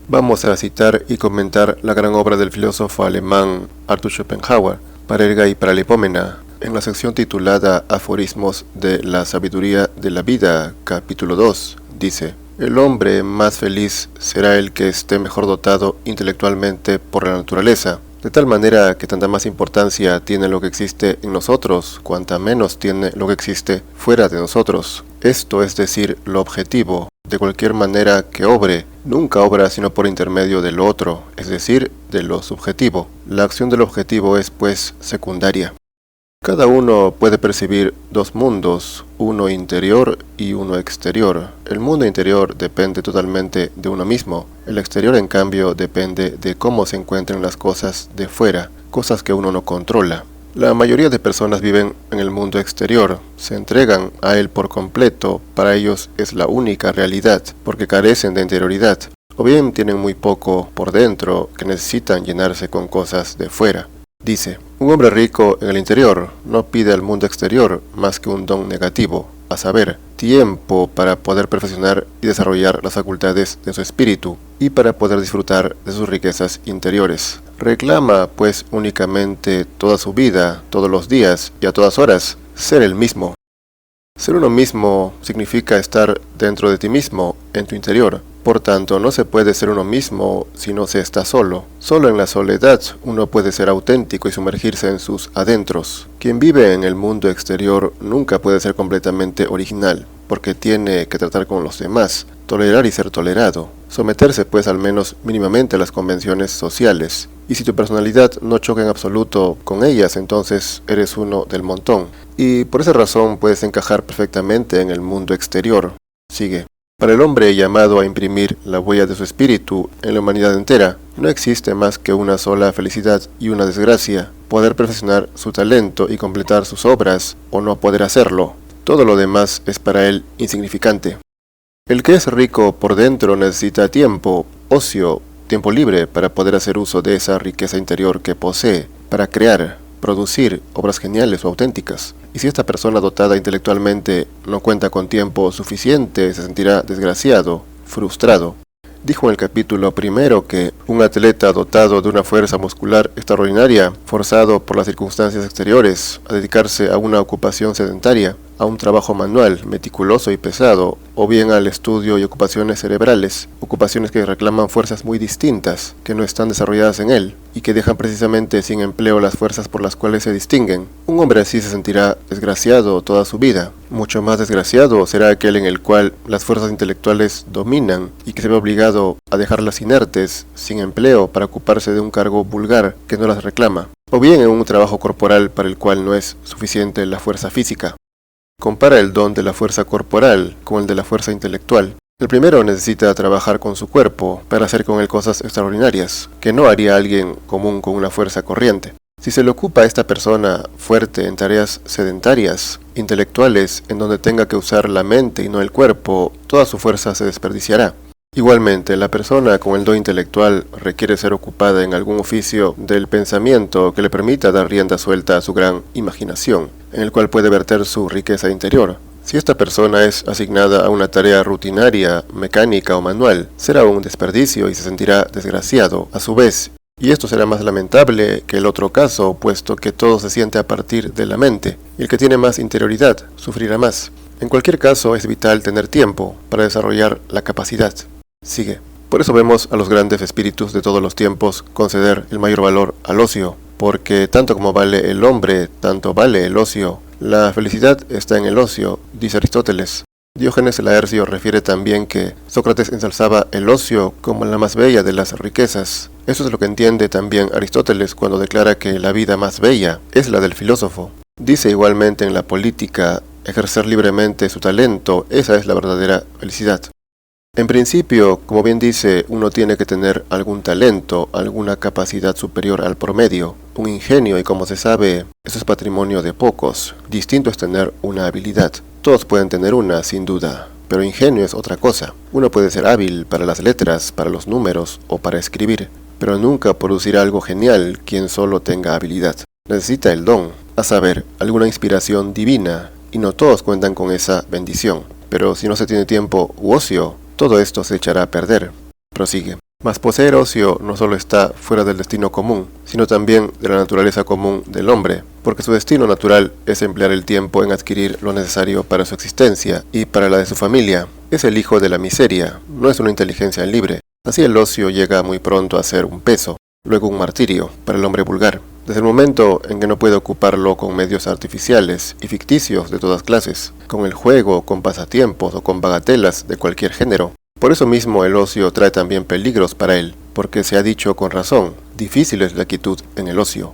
Vamos a citar y comentar la gran obra del filósofo alemán Arthur Schopenhauer, Parerga y Paralipómena, en la sección titulada Aforismos de la sabiduría de la vida, capítulo 2, dice: el hombre más feliz será el que esté mejor dotado intelectualmente por la naturaleza, de tal manera que tanta más importancia tiene lo que existe en nosotros, cuanta menos tiene lo que existe fuera de nosotros. Esto es decir, lo objetivo, de cualquier manera que obre, nunca obra sino por intermedio de lo otro, es decir, de lo subjetivo. La acción del objetivo es, pues, secundaria. Cada uno puede percibir dos mundos, uno interior y uno exterior. El mundo interior depende totalmente de uno mismo. El exterior, en cambio, depende de cómo se encuentren las cosas de fuera, cosas que uno no controla. La mayoría de personas viven en el mundo exterior, se entregan a él por completo, para ellos es la única realidad, porque carecen de interioridad, o bien tienen muy poco por dentro que necesitan llenarse con cosas de fuera. Dice: un hombre rico en el interior no pide al mundo exterior más que un don negativo, a saber, tiempo para poder perfeccionar y desarrollar las facultades de su espíritu y para poder disfrutar de sus riquezas interiores. Reclama, pues, únicamente toda su vida, todos los días y a todas horas, ser el mismo. Ser uno mismo significa estar dentro de ti mismo, en tu interior. Por tanto, no se puede ser uno mismo si no se está solo. Solo en la soledad uno puede ser auténtico y sumergirse en sus adentros. Quien vive en el mundo exterior nunca puede ser completamente original, porque tiene que tratar con los demás, tolerar y ser tolerado, someterse pues al menos mínimamente a las convenciones sociales. Y si tu personalidad no choca en absoluto con ellas, entonces eres uno del montón. Y por esa razón puedes encajar perfectamente en el mundo exterior. Sigue. Para el hombre llamado a imprimir la huella de su espíritu en la humanidad entera, no existe más que una sola felicidad y una desgracia: poder perfeccionar su talento y completar sus obras, o no poder hacerlo. Todo lo demás es para él insignificante. El que es rico por dentro necesita tiempo, ocio, tiempo libre para poder hacer uso de esa riqueza interior que posee, para crear, producir obras geniales o auténticas. Y si esta persona dotada intelectualmente no cuenta con tiempo suficiente, se sentirá desgraciado, frustrado. Dijo en el capítulo primero que un atleta dotado de una fuerza muscular extraordinaria, forzado por las circunstancias exteriores a dedicarse a una ocupación sedentaria, a un trabajo manual, meticuloso y pesado, o bien al estudio y ocupaciones cerebrales, ocupaciones que reclaman fuerzas muy distintas, que no están desarrolladas en él, y que dejan precisamente sin empleo las fuerzas por las cuales se distinguen. Un hombre así se sentirá desgraciado toda su vida. Mucho más desgraciado será aquel en el cual las fuerzas intelectuales dominan y que se ve obligado a dejarlas inertes, sin empleo, para ocuparse de un cargo vulgar que no las reclama, o bien en un trabajo corporal para el cual no es suficiente la fuerza física. Compara el don de la fuerza corporal con el de la fuerza intelectual. El primero necesita trabajar con su cuerpo para hacer con él cosas extraordinarias, que no haría alguien común con una fuerza corriente. Si se le ocupa a esta persona fuerte en tareas sedentarias, intelectuales, en donde tenga que usar la mente y no el cuerpo, toda su fuerza se desperdiciará. Igualmente, la persona con el don intelectual requiere ser ocupada en algún oficio del pensamiento que le permita dar rienda suelta a su gran imaginación, en el cual puede verter su riqueza interior. Si esta persona es asignada a una tarea rutinaria, mecánica o manual, será un desperdicio y se sentirá desgraciado a su vez. Y esto será más lamentable que el otro caso, puesto que todo se siente a partir de la mente, y el que tiene más interioridad sufrirá más. En cualquier caso, es vital tener tiempo para desarrollar la capacidad. Sigue. Por eso vemos a los grandes espíritus de todos los tiempos conceder el mayor valor al ocio, porque tanto como vale el hombre, tanto vale el ocio. La felicidad está en el ocio, dice Aristóteles. Diógenes Laercio refiere también que Sócrates ensalzaba el ocio como la más bella de las riquezas. Eso es lo que entiende también Aristóteles cuando declara que la vida más bella es la del filósofo. Dice igualmente en la política: ejercer libremente su talento, esa es la verdadera felicidad. En principio, como bien dice, uno tiene que tener algún talento, alguna capacidad superior al promedio, un ingenio, y como se sabe, eso es patrimonio de pocos. Distinto es tener una habilidad. Todos pueden tener una, sin duda, pero ingenio es otra cosa. Uno puede ser hábil para las letras, para los números o para escribir, pero nunca producirá algo genial quien solo tenga habilidad. Necesita el don, a saber, alguna inspiración divina, y no todos cuentan con esa bendición. Pero si no se tiene tiempo u ocio, todo esto se echará a perder. Prosigue. Mas poseer ocio no solo está fuera del destino común, sino también de la naturaleza común del hombre, porque su destino natural es emplear el tiempo en adquirir lo necesario para su existencia y para la de su familia. Es el hijo de la miseria, no es una inteligencia libre. Así el ocio llega muy pronto a ser un peso, luego un martirio para el hombre vulgar, desde el momento en que no puede ocuparlo con medios artificiales y ficticios de todas clases, con el juego, con pasatiempos o con bagatelas de cualquier género. Por eso mismo el ocio trae también peligros para él, porque se ha dicho con razón, difícil es la quietud en el ocio.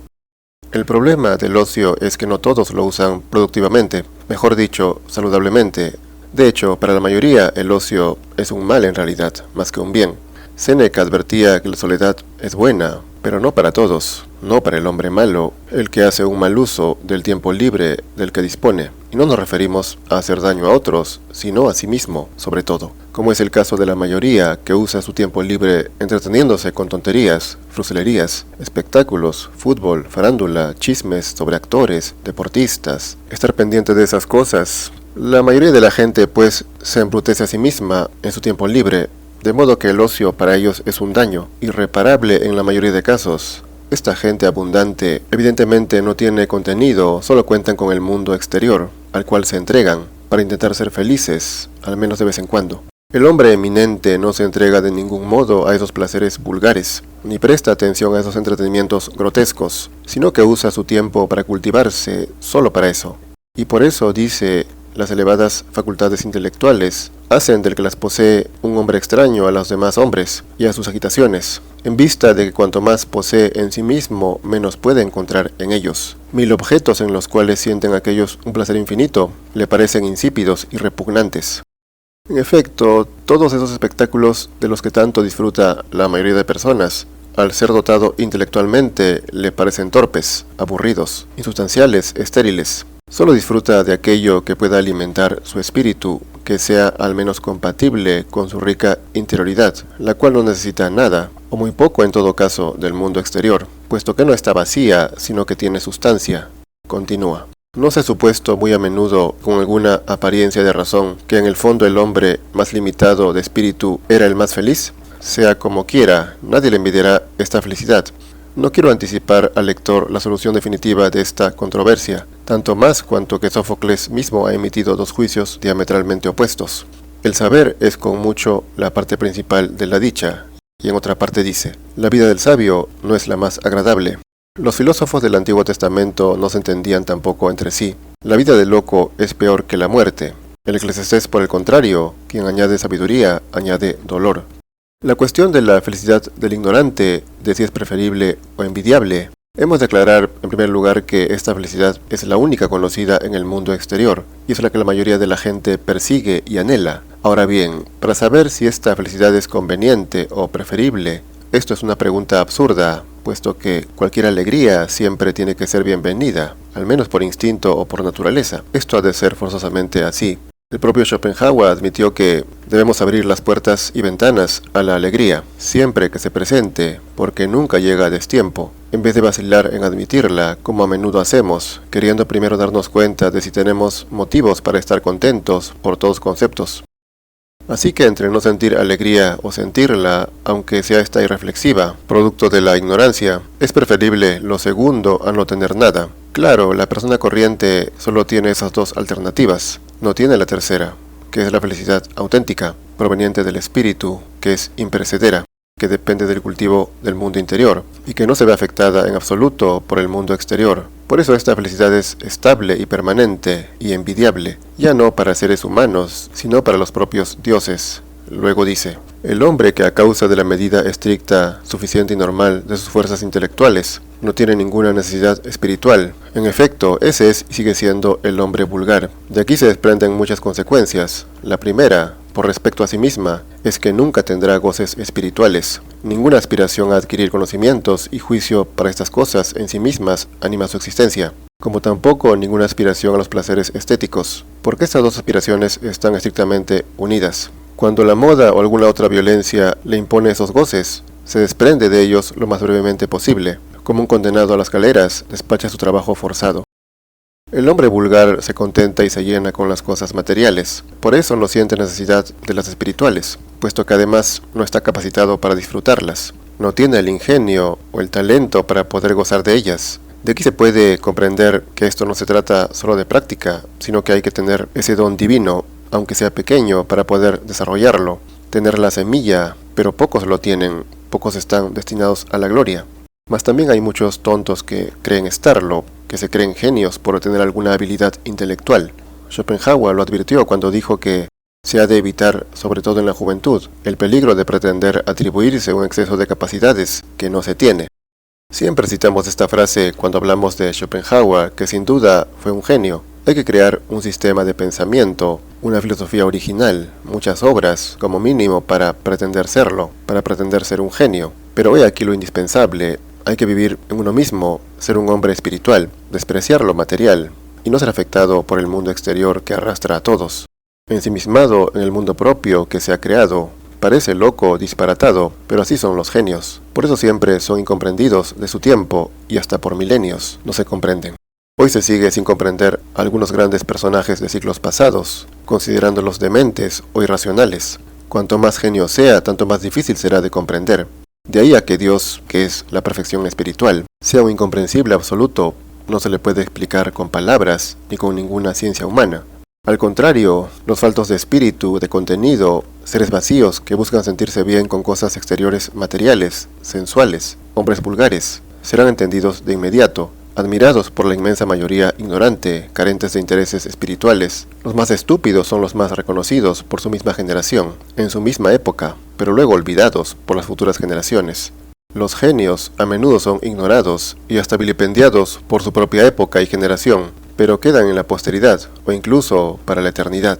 El problema del ocio es que no todos lo usan productivamente, mejor dicho, saludablemente. De hecho, para la mayoría el ocio es un mal en realidad, más que un bien. Séneca advertía que la soledad es buena, pero no para todos, no para el hombre malo, el que hace un mal uso del tiempo libre del que dispone. Y no nos referimos a hacer daño a otros, sino a sí mismo, sobre todo, como es el caso de la mayoría que usa su tiempo libre entreteniéndose con tonterías, fruslerías, espectáculos, fútbol, farándula, chismes sobre actores, deportistas, estar pendiente de esas cosas. La mayoría de la gente, pues, se embrutece a sí misma en su tiempo libre, de modo que el ocio para ellos es un daño, irreparable en la mayoría de casos. Esta gente abundante evidentemente no tiene contenido, solo cuentan con el mundo exterior, al cual se entregan, para intentar ser felices, al menos de vez en cuando. El hombre eminente no se entrega de ningún modo a esos placeres vulgares, ni presta atención a esos entretenimientos grotescos, sino que usa su tiempo para cultivarse solo para eso. Y por eso dice, las elevadas facultades intelectuales hacen del que las posee un hombre extraño a los demás hombres y a sus agitaciones, en vista de que cuanto más posee en sí mismo, menos puede encontrar en ellos. 1000 objetos en los cuales sienten aquellos un placer infinito, le parecen insípidos y repugnantes. En efecto, todos esos espectáculos de los que tanto disfruta la mayoría de personas, al ser dotado intelectualmente, le parecen torpes, aburridos, insustanciales, estériles. Solo disfruta de aquello que pueda alimentar su espíritu, que sea al menos compatible con su rica interioridad, la cual no necesita nada, o muy poco en todo caso, del mundo exterior, puesto que no está vacía, sino que tiene sustancia. Continúa. ¿No se ha supuesto muy a menudo, con alguna apariencia de razón, que en el fondo el hombre más limitado de espíritu era el más feliz? Sea como quiera, nadie le envidiará esta felicidad. No quiero anticipar al lector la solución definitiva de esta controversia, tanto más cuanto que Sófocles mismo ha emitido 2 juicios diametralmente opuestos. El saber es con mucho la parte principal de la dicha, y en otra parte dice, la vida del sabio no es la más agradable. Los filósofos del Antiguo Testamento no se entendían tampoco entre sí. La vida del loco es peor que la muerte. El Eclesiastés, por el contrario, quien añade sabiduría, añade dolor. La cuestión de la felicidad del ignorante, de si es preferible o envidiable, hemos de aclarar en primer lugar que esta felicidad es la única conocida en el mundo exterior, y es la que la mayoría de la gente persigue y anhela. Ahora bien, para saber si esta felicidad es conveniente o preferible, esto es una pregunta absurda, puesto que cualquier alegría siempre tiene que ser bienvenida, al menos por instinto o por naturaleza. Esto ha de ser forzosamente así. El propio Schopenhauer admitió que debemos abrir las puertas y ventanas a la alegría, siempre que se presente, porque nunca llega a destiempo, en vez de vacilar en admitirla, como a menudo hacemos, queriendo primero darnos cuenta de si tenemos motivos para estar contentos por todos conceptos. Así que entre no sentir alegría o sentirla, aunque sea esta irreflexiva, producto de la ignorancia, es preferible lo segundo a no tener nada. Claro, la persona corriente solo tiene esas 2 alternativas, no tiene la tercera, que es la felicidad auténtica, proveniente del espíritu, que es imperecedera, que depende del cultivo del mundo interior, y que no se ve afectada en absoluto por el mundo exterior. Por eso esta felicidad es estable y permanente y envidiable, ya no para seres humanos, sino para los propios dioses. Luego dice, el hombre que a causa de la medida estricta, suficiente y normal de sus fuerzas intelectuales, no tiene ninguna necesidad espiritual. En efecto, ese es y sigue siendo el hombre vulgar. De aquí se desprenden muchas consecuencias. La primera, por respecto a sí misma, es que nunca tendrá goces espirituales. Ninguna aspiración a adquirir conocimientos y juicio para estas cosas en sí mismas anima su existencia, como tampoco ninguna aspiración a los placeres estéticos, porque estas 2 aspiraciones están estrictamente unidas. Cuando la moda o alguna otra violencia le impone esos goces, se desprende de ellos lo más brevemente posible, como un condenado a las galeras despacha su trabajo forzado. El hombre vulgar se contenta y se llena con las cosas materiales, por eso no siente necesidad de las espirituales, puesto que además no está capacitado para disfrutarlas, no tiene el ingenio o el talento para poder gozar de ellas. De aquí se puede comprender que esto no se trata solo de práctica, sino que hay que tener ese don divino, aunque sea pequeño, para poder desarrollarlo, tener la semilla, pero pocos lo tienen, pocos están destinados a la gloria. Mas también hay muchos tontos que creen estarlo, que se creen genios por tener alguna habilidad intelectual. Schopenhauer lo advirtió cuando dijo que se ha de evitar, sobre todo en la juventud, el peligro de pretender atribuirse un exceso de capacidades que no se tiene. Siempre citamos esta frase cuando hablamos de Schopenhauer, que sin duda fue un genio. Hay que crear un sistema de pensamiento, una filosofía original, muchas obras, como mínimo, para pretender serlo, para pretender ser un genio. Pero he aquí lo indispensable, hay que vivir en uno mismo, ser un hombre espiritual, despreciar lo material, y no ser afectado por el mundo exterior que arrastra a todos. Ensimismado en el mundo propio que se ha creado, parece loco, disparatado, pero así son los genios. Por eso siempre son incomprendidos de su tiempo y hasta por milenios no se comprenden. Hoy se sigue sin comprender a algunos grandes personajes de siglos pasados, considerándolos dementes o irracionales. Cuanto más genio sea, tanto más difícil será de comprender. De ahí a que Dios, que es la perfección espiritual, sea un incomprensible absoluto, no se le puede explicar con palabras ni con ninguna ciencia humana. Al contrario, los faltos de espíritu, de contenido, seres vacíos que buscan sentirse bien con cosas exteriores materiales, sensuales, hombres vulgares, serán entendidos de inmediato, admirados por la inmensa mayoría ignorante, carentes de intereses espirituales. Los más estúpidos son los más reconocidos por su misma generación, en su misma época, pero luego olvidados por las futuras generaciones. Los genios a menudo son ignorados y hasta vilipendiados por su propia época y generación, pero quedan en la posteridad o incluso para la eternidad.